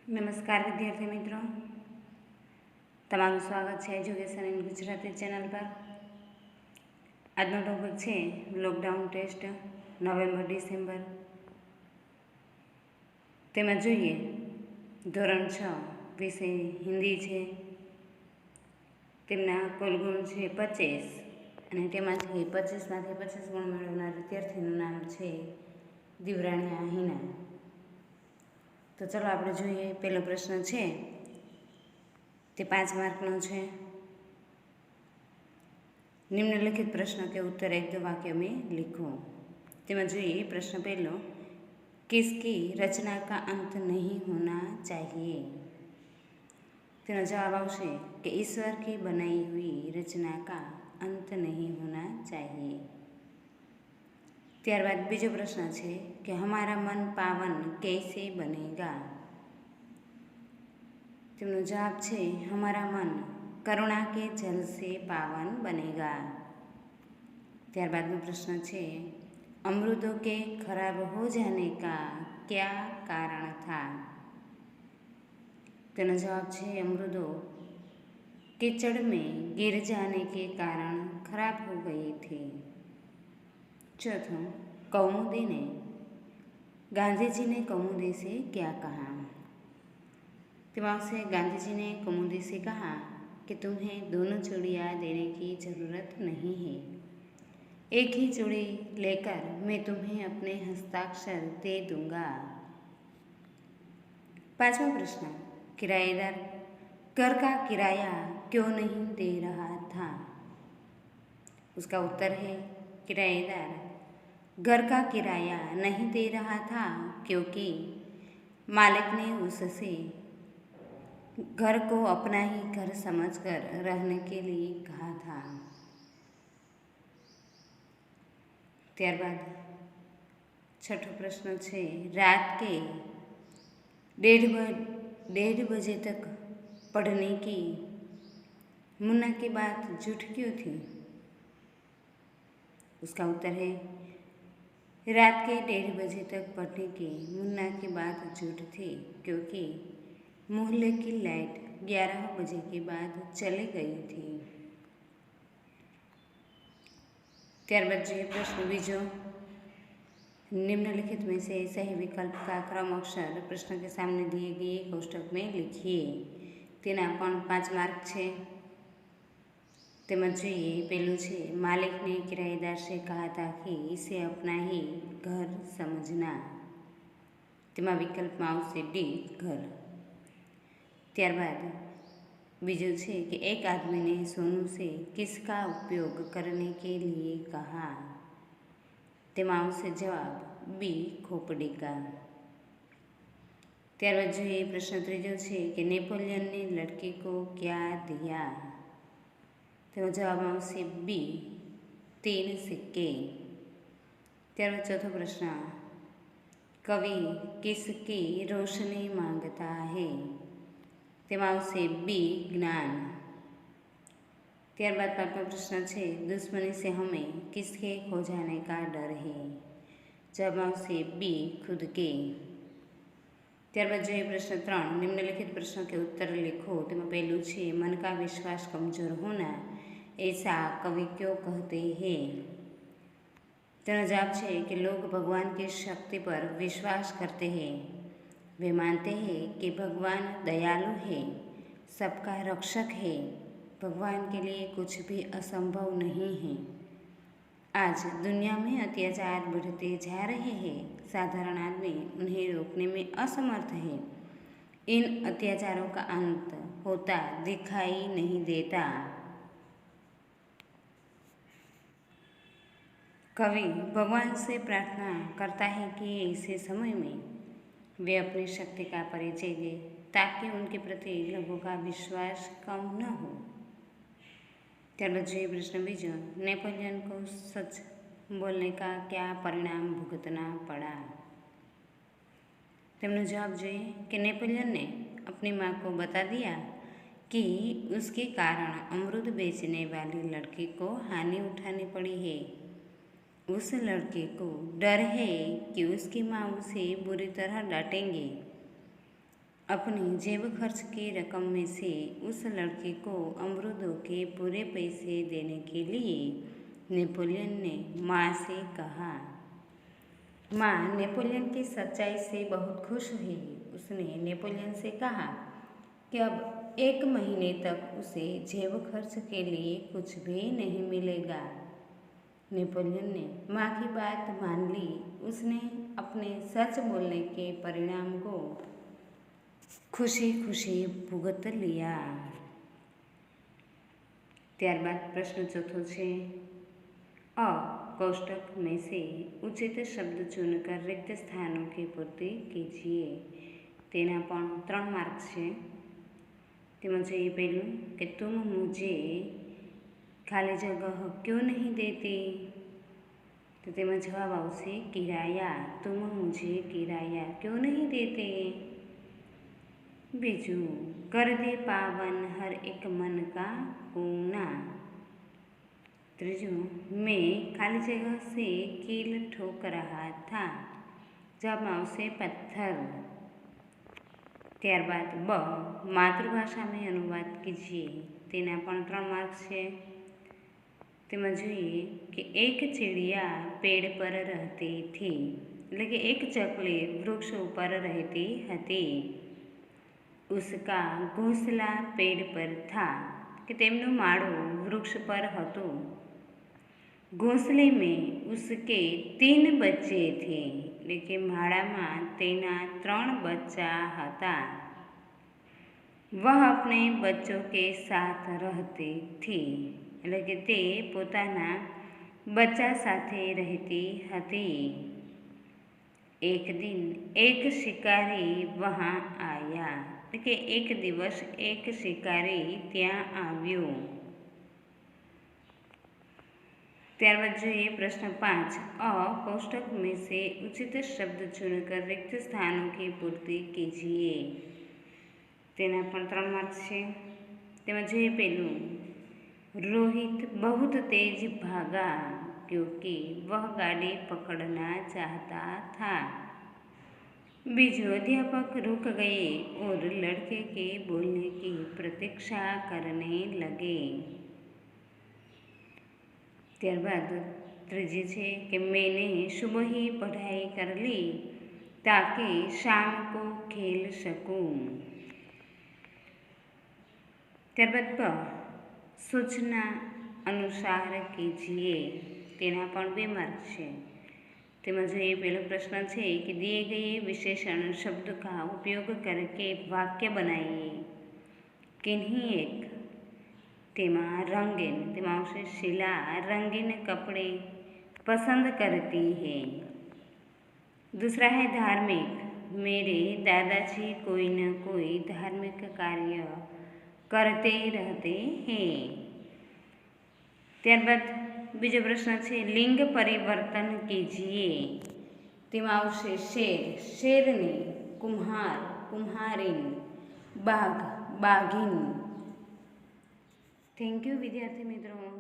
નમસ્કાર વિદ્યાર્થી મિત્રો, તમારું સ્વાગત છે એજ્યુકેશન ઇન ગુજરાતી ચેનલ પર। આજનો ટોપિક છે લોકડાઉન ટેસ્ટ નવેમ્બર ડિસેમ્બર। તેમાં જોઈએ ધોરણ 6 વિષય હિન્દી છે, તેમના કુલ ગુણ છે 25 અને તેમાંથી 25માંથી 25 ગુણ મેળવનાર વિદ્યાર્થીનું નામ છે દિવ્રાણી હિના। તો ચલો આપણે જોઈએ। પહેલો પ્રશ્ન છે તે 5 માર્કનો છે। निम्नलिखित प्रश्न के उत्तर 1-2 वाक्य में लिखो। तेमा જોઈએ प्रश्न पहलो, किसकी रचना का अंत नहीं होना चाहिए। तेना जवाब आवशे कि ईश्वर की बनाई हुई रचना का अंत नहीं होना चाहिए। ત્યારબાદ બીજો પ્રશ્ન છે કે हमारा मन पावन कैसे बनेगा। તેમનો જવાબ છે हमारा मन करुणा के जल से पावन बनेगा। ત્યારબાદનો પ્રશ્ન છે अमरूदों के खराब हो जाने का क्या कारण था। તેનો જવાબ છે अमरूदों कीचड़ में गिर जाने के कारण खराब हो गई थी। चौथों, कौमुदी ने गांधी जी ने कौमुदी से क्या कहा। दिमाग से गांधी जी ने कौमुदी से कहा कि तुम्हें दोनों चूड़ियाँ देने की ज़रूरत नहीं है, एक ही चूड़ी लेकर मैं तुम्हें अपने हस्ताक्षर दे दूंगा। 5वां प्रश्न, किराएदार घर का किराया क्यों नहीं दे रहा था। उसका उत्तर है किराएदार घर का किराया नहीं दे रहा था क्योंकि मालिक ने उससे घर को अपना ही घर समझकर रहने के लिए कहा था। ત્યારબાદ छठो प्रश्न है, रात के 1:30 बजे तक पढ़ने की मुन्ना की बात झूठ क्यों थी। उसका उत्तर है रात के 1:30 बजे तक पढ़ने की मुन्ना की बात झूठ थी क्योंकि मोहल्ले की लाइट 11 बजे के बाद चली गई थी। ત્યારબાદ જોઈએ પ્રશ્ન બીજો, निम्नलिखित में से सही विकल्प का क्रम अक्षर प्रश्न के सामने दिए गए कोष्टक में लिखिए। तेना पण 5 मार्क है। तेमज જોઈએ पहलू है, मालिक ने किराएदार से कहा था कि इसे अपना ही घर समझना। तेमा विकल्प में आवशे डी घर। ત્યારબાદ बीजू है कि एक आदमी ने सोनू से किसका उपयोग करने के लिए कहा। तेमा आवशे जवाब बी खोपड़ी का। ત્યારબાદ જોઈએ प्रश्न ત્રીજો છે कि नेपोलियन ने लड़की को क्या दिया। તેનો જવાબ આવશે બી 3 સિક્કે। ત્યારબાદ ચોથો પ્રશ્न, कवि किसकी रोशनी मांगता है। તેમાં આવશે બી ज्ञान। ત્યારબાદ 5वां प्रश्न है, दुश्मनी से हमें किसके खो जाने का डर है। जवाब आवशे बी खुद के। ત્યારબાદ જોઈએ प्रश्न 3, निम्नलिखित प्रश्न के उत्तर लिखो। તેમાં પહેલું છે मन का विश्वास कमजोर होना ऐसा कवि क्यों कहते हैं। તેનો જવાબ છે कि लोग भगवान की शक्ति पर विश्वास करते हैं। वे मानते हैं कि भगवान दयालु है, सबका रक्षक है, भगवान के लिए कुछ भी असंभव नहीं है। आज दुनिया में अत्याचार बढ़ते जा रहे हैं, साधारण आदमी उन्हें रोकने में असमर्थ है। इन अत्याचारों का अंत होता दिखाई नहीं देता। कवि भगवान से प्रार्थना करता है कि ऐसे समय में वे अपनी शक्ति का परिचय दें ताकि उनके प्रति लोगों का विश्वास कम न हो। ત્યારબાદ જોઈએ प्रश्न बीजो, नेपोलियन को सच बोलने का क्या परिणाम भुगतना पड़ा। તેમનો જવાબ જોઈએ कि नेपोलियन ने अपनी माँ को बता दिया कि उसके कारण अमरूद बेचने वाली लड़की को हानि उठानी पड़ी है। उस लड़के को डर है कि उसकी माँ उसे बुरी तरह डांटेंगे। अपनी जेब खर्च की रकम में से उस लड़के को अमरूदों के पूरे पैसे देने के लिए नेपोलियन ने माँ से कहा। माँ नेपोलियन की सच्चाई से बहुत खुश हुई। उसने नेपोलियन से कहा कि अब 1 महीने तक उसे जेब खर्च के लिए कुछ भी नहीं मिलेगा। नेपोलियन ने माँ की बात मान ली। उसने अपने सच बोलने के परिणाम को खुशी खुशी भुगत लिया। ત્યારબાદ પ્રશ્ન ચોથો છે अ कोष्टक में से उचित शब्द चुनकर रिक्त स्थानों की पूर्ति कीजिए। तेना पण 3 मार्क છે। તેમાં જોઈએ પહેલું કે तुम मुझे खाली जगह क्यों नहीं देती, तो તેમાં જવાબ આવશે किराया। तुम मुझे किराया क्यों नहीं देते। बीजू कर दे पावन हर एक मन का कोना। तीजू मैं खाली जगह से कील ठोक रहा था। जवाब आवशे पत्थर। त्यारबाद ब मातृभाषा में अनुवाद कीजिए। तेना पण 3 मार्क है। तेमां जोईए कि एक चिड़िया पेड़ पर रहती थी, એટલે કે एक चकली वृक्ष पर रहती हती। उसका घोंसला पेड़ पर था, कि तेमनो माळो वृक्ष पर हतो। घोंसले में उसके 3 बच्चे थे, એટલે કે माळामां तेना 3 बच्चा हता। वह अपने बच्चों के साथ रहती थी, એટલે કે તે પોતાના बच्चा साथे रहती हती। एक दिन एक शिकारी वहाँ आया, कि एक दिवस एक शिकारी ત્યાં આવ્યો। ત્યારબાદ જોઈએ પ્રશ્ન 5 अ कोष्टक में से उचित शब्द चुनकर रिक्त स्थानों की पूर्ति कीजिए। तेना पण 3 मार्क છે। તેમાં જોઈએ પહેલું रोहित बहुत तेज भागा क्योंकि वह गाड़ी पकड़ना चाहता था। बीजू अध्यापक रुक गए और लड़के के बोलने की प्रतीक्षा करने लगे। त्यारबाद त्रीजी है कि मैंने सुबह ही पढ़ाई कर ली ताकि शाम को खेल सकूं। त्यारबाद सूचना अनुसार कीजिए। तेना पण 2 मार्क है। तेमां जोईए पहलो प्रश्न है कि दिए गए विशेषण शब्द का उपयोग करके वाक्य बनाइए। किन्हीं एक तेमां रंगीन, तेमां आवशे शीला रंगीन कपड़े पसंद करती है। दूसरा है धार्मिक, मेरे दादाजी कोई न कोई धार्मिक कार्य करते रहते हैं। त्यारबाद बीजो प्रश्न है लिंग परिवर्तन कीजिए। तेमां आवशे शेर शेरनी, कुम्हार कुम्हारीन, बाघ बाघीन। थैंक यू विद्यार्थी मित्रों।